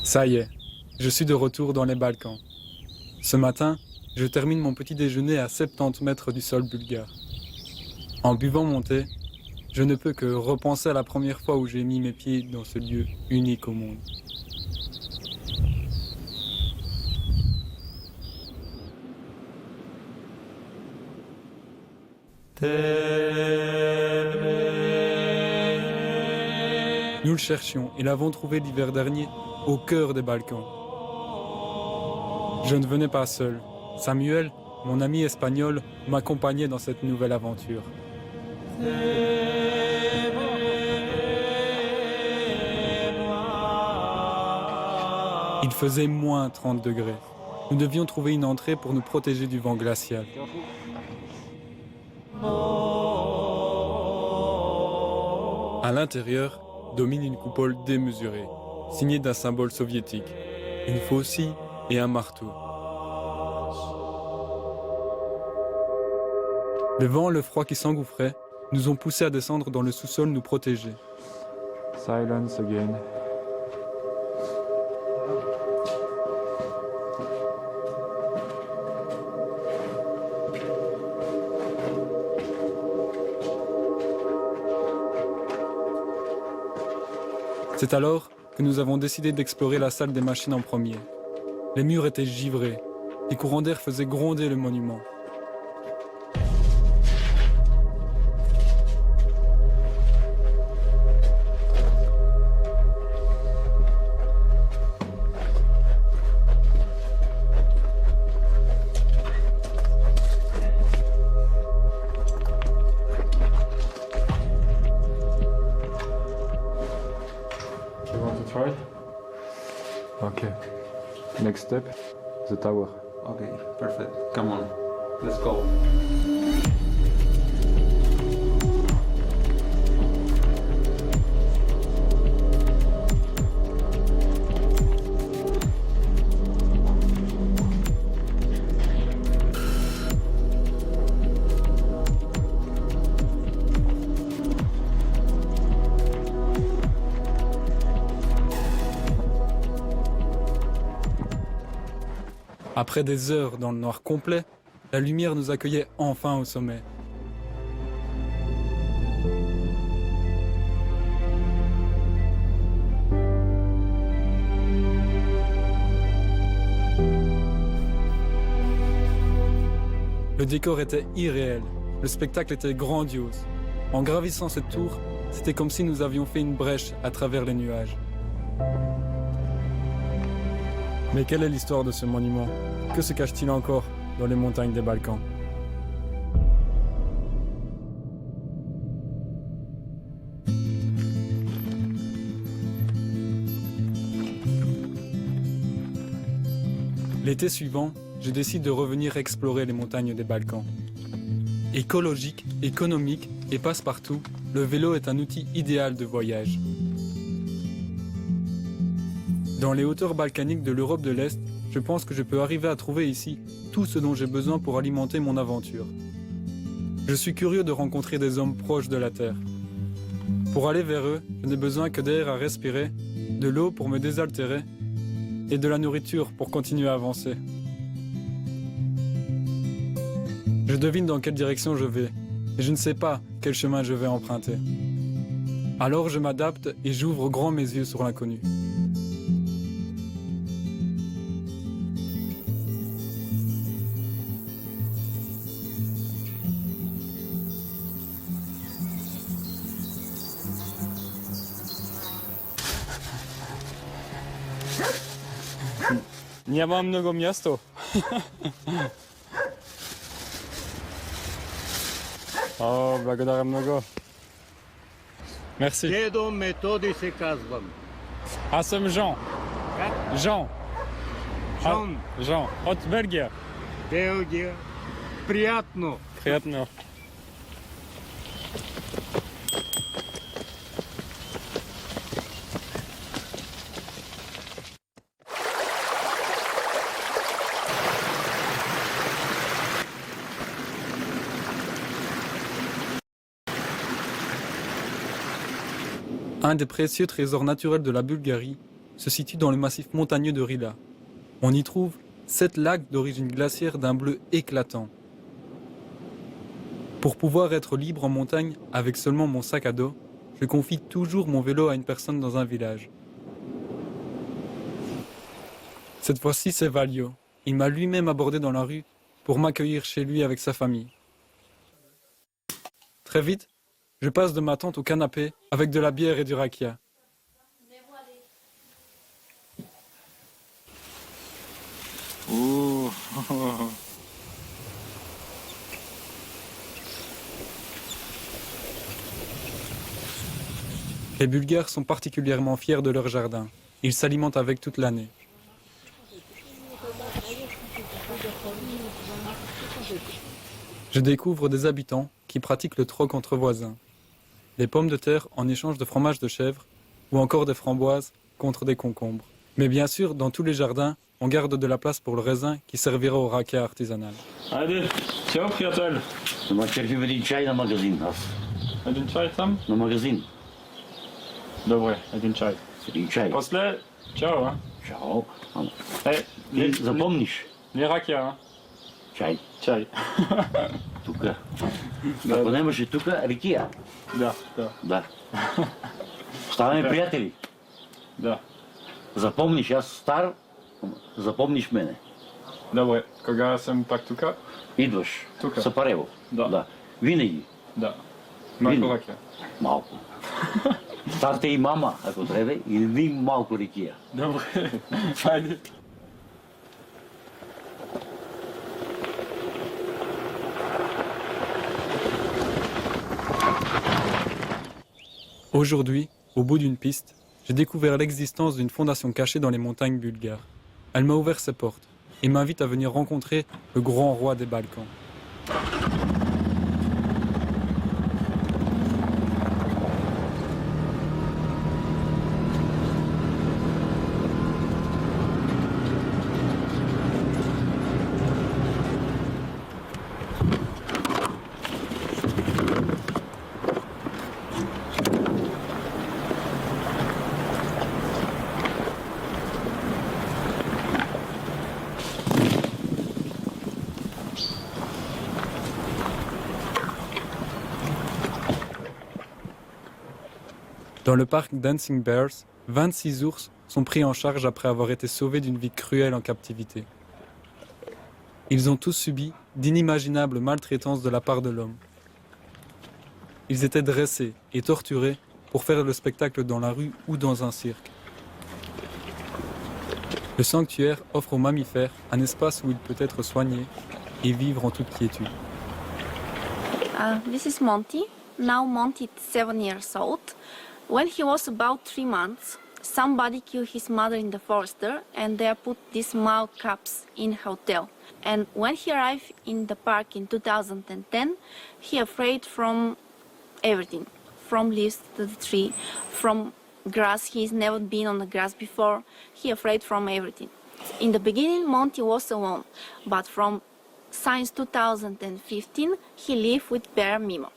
Ça y est, je suis de retour dans les Balkans. Ce matin, je termine mon petit déjeuner à 70 mètres du sol bulgare. En buvant mon thé, je ne peux que repenser à la première fois où j'ai mis mes pieds dans ce lieu unique au monde. Nous le cherchions et l'avons trouvé l'hiver dernier au cœur des Balkans. Je ne venais pas seul. Samuel, mon ami espagnol, m'accompagnait dans cette nouvelle aventure. Il faisait moins 30 degrés. Nous devions trouver une entrée pour nous protéger du vent glacial. À l'intérieur, domine une coupole démesurée, signée d'un symbole soviétique, une faucille et un marteau. Le vent et le froid qui s'engouffrait nous ont poussés à descendre dans le sous-sol nous protéger. Silence again. C'est alors que nous avons décidé d'explorer la salle des machines en premier. Les murs étaient givrés, les courants d'air faisaient gronder le monument. You want to try? Okay. Next step, the tower. Okay, perfect. Come on, let's go. Après des heures dans le noir complet, la lumière nous accueillait enfin au sommet. Le décor était irréel, le spectacle était grandiose. En gravissant cette tour, c'était comme si nous avions fait une brèche à travers les nuages. Mais quelle est l'histoire de ce monument? Que se cache-t-il encore dans les montagnes des Balkans? L'été suivant, je décide de revenir explorer les montagnes des Balkans. Écologique, économique et passe-partout, le vélo est un outil idéal de voyage. Dans les hauteurs balkaniques de l'Europe de l'Est, je pense que je peux arriver à trouver ici tout ce dont j'ai besoin pour alimenter mon aventure. Je suis curieux de rencontrer des hommes proches de la Terre. Pour aller vers eux, je n'ai besoin que d'air à respirer, de l'eau pour me désaltérer et de la nourriture pour continuer à avancer. Je devine dans quelle direction je vais, et je ne sais pas quel chemin je vais emprunter. Alors je m'adapte et j'ouvre grand mes yeux sur l'inconnu. Nie mam mnogo miasto. O, благодарам много. Merci. Дедо Методи се казвам. Аз съм Жан. Как? Жан. Жан. Жан. От Белгия. Белгия. Приятно. Приятно. Un des précieux trésors naturels de la Bulgarie se situe dans le massif montagneux de Rila. On y trouve 7 lacs d'origine glaciaire d'un bleu éclatant. Pour pouvoir être libre en montagne avec seulement mon sac à dos, je confie toujours mon vélo à une personne dans un village. Cette fois-ci, c'est Valio. Il m'a lui-même abordé dans la rue pour m'accueillir chez lui avec sa famille. Très vite, je passe de ma tente au canapé avec de la bière et du rakia. Ouh. Les Bulgares sont particulièrement fiers de leur jardin. Ils s'alimentent avec toute l'année. Je découvre des habitants qui pratiquent le troc entre voisins. Des pommes de terre en échange de fromage de chèvre ou encore des framboises contre des concombres. Mais bien sûr, dans tous les jardins, on garde de la place pour le raisin qui servira au rakia artisanal. Айде, чао, приятель. Ма черпим един чай на магазин. Аз Един чай там? на магазин. Добре, един чай. Един чай. После, чао, а? Чао. Ама, Е, запомниш. не ракия, а? Чай. Чай. Тука. Ако нямаше тука, рекия. Да, да, Да. Ставаме приятели. да. Запомниш, аз стар, ама запомниш мене. Добре, кога съм пак тука? Идваш. Тука. Сапарево. Да. Да. Винаги. Да. Малко Винаги. ракия. Малко. Старте и мама, ако трябва, или малко рекия. Добре, айде. Aujourd'hui, au bout d'une piste, j'ai découvert l'existence d'une fondation cachée dans les montagnes bulgares. Elle m'a ouvert ses portes et m'invite à venir rencontrer le grand roi des Balkans. Dans le parc Dancing Bears, 26 ours sont pris en charge après avoir été sauvés d'une vie cruelle en captivité. Ils ont tous subi d'inimaginables maltraitances de la part de l'homme. Ils étaient dressés et torturés pour faire le spectacle dans la rue ou dans un cirque. Le sanctuaire offre aux mammifères un espace où il peut être soigné et vivre en toute quiétude. This is Monty. Now Monty is 7 years old. When he was about 3 months, somebody killed his mother in the forester and they put these mouth caps in hotel. And when he arrived in the park in 2010, he afraid from everything, from leaves to the tree, from grass. He's never been on the grass before. He afraid from everything. In the beginning, Monty was alone, but since 2015, he lived with Bear Mimo.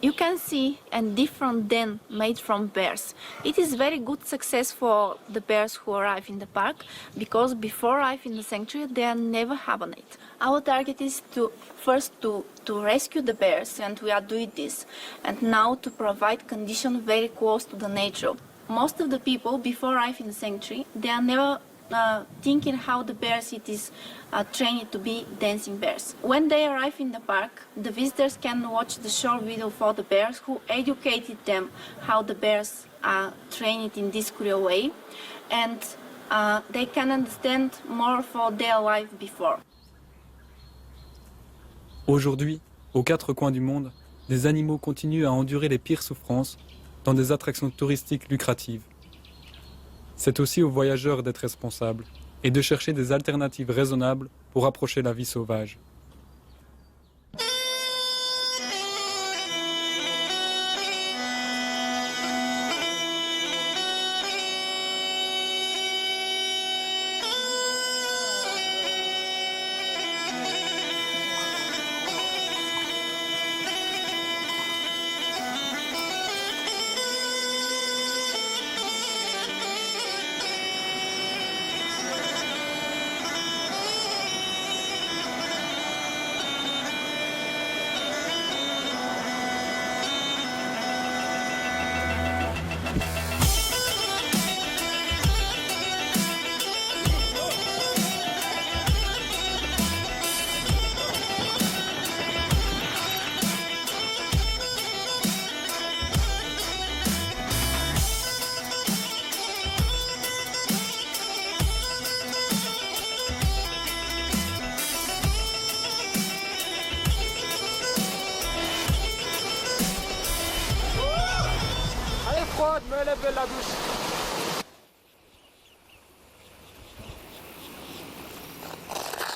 You can see a different den made from bears. It is very good success for the bears who arrive in the park because before arrive in the sanctuary they are never hibernate. Our target is to rescue the bears and we are doing this, and now to provide conditions very close to the nature. Most of the people before arrive in the sanctuary they are never thinking how the bears it is trained to be dancing bears. When they arrive in the park, the visitors can watch the short video for the bears who educated them how the bears are trained in this cruel way, and they can understand more for their life before. Aujourd'hui, aux quatre coins du monde, des animaux continuent à endurer les pires souffrances dans des attractions touristiques lucratives. C'est aussi aux voyageurs d'être responsables et de chercher des alternatives raisonnables pour approcher la vie sauvage.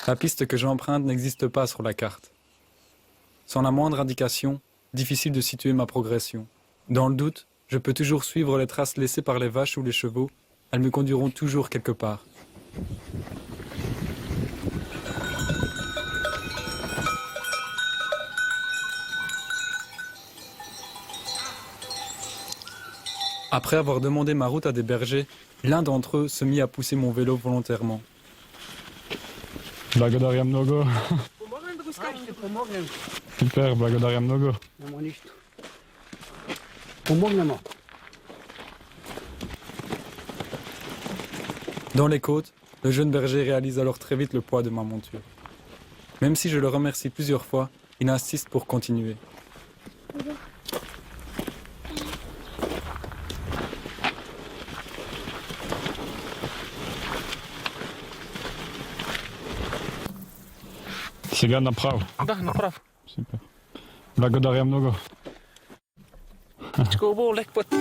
La piste que j'emprunte n'existe pas sur la carte. Sans la moindre indication, difficile de situer ma progression. Dans le doute, je peux toujours suivre les traces laissées par les vaches ou les chevaux. Elles me conduiront toujours quelque part. Après avoir demandé ma route à des bergers, l'un d'entre eux se mit à pousser mon vélo volontairement. Благодаря много. Ще помогнем. Super, благодаря много. Няма нищо. Помогнемо. Dans les côtes, le jeune berger réalise alors très vite le poids de ma monture. Même si je le remercie plusieurs fois, il insiste pour continuer. Сега направо. Да, направо. Супер. Благодаря много. Всичко е лек път.